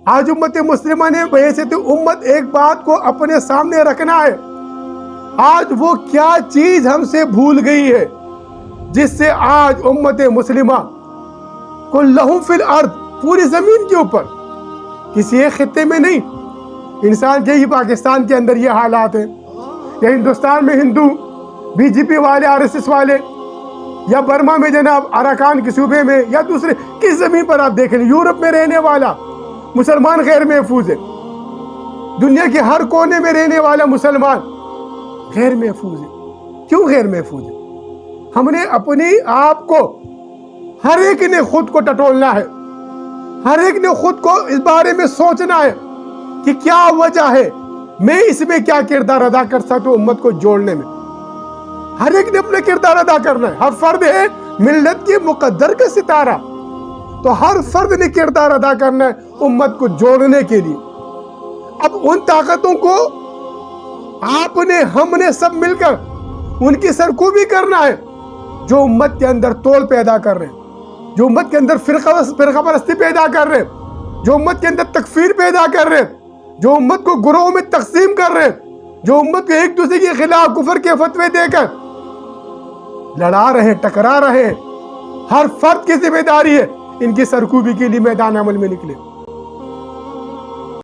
آج امت مسلمہ نے بحیثیت امت ایک بات کو اپنے سامنے رکھنا ہے، آج وہ کیا چیز ہم سے بھول گئی ہے جس سے آج امت مسلمہ کلہم فی الارض، پوری زمین کے اوپر، کسی ایک خطے میں نہیں، انسان کے ہی پاکستان کے اندر یہ حالات ہیں، یا ہندوستان میں ہندو بی جے پی والے آر ایس ایس والے، یا برما میں جناب اراکان کے صوبے میں، یا دوسرے کس زمین پر آپ دیکھیں، یورپ میں رہنے والا مسلمان غیر محفوظ ہے، دنیا کے ہر کونے میں رہنے والا مسلمان غیر محفوظ ہے۔ کیوں غیر محفوظ ہے؟ ہم نے اپنی آپ کو، ہر ایک نے خود کو ٹٹولنا ہے، ہر ایک نے خود کو اس بارے میں سوچنا ہے کہ کیا وجہ ہے، میں اس میں کیا کردار ادا کر سکتا ہوں امت کو جوڑنے میں۔ ہر ایک نے اپنا کردار ادا کرنا ہے، ہر فرد ہے ملت کی مقدر کا ستارہ، تو ہر فرد نے کردار ادا کرنا ہے امت کو جوڑنے کے لیے۔ اب ان طاقتوں کو آپ نے، ہم نے سب مل کر ان کی سرکوبی کرنا ہے جو امت کے اندر توڑ پیدا کر رہے ہیں، جو امت کے اندر فرقہ پرستی پیدا کر رہے ہیں، جو امت کے اندر تکفیر پیدا کر رہے ہیں، جو امت کو گروہوں میں تقسیم کر رہے ہیں، جو امت کو ایک دوسرے کے خلاف کفر کے فتوے دے کر لڑا رہے ہیں، ٹکرا رہے ہیں۔ ہر فرد کی ذمہ داری ہے ان کی سرکوبی کے لیے میدان عمل میں نکلے۔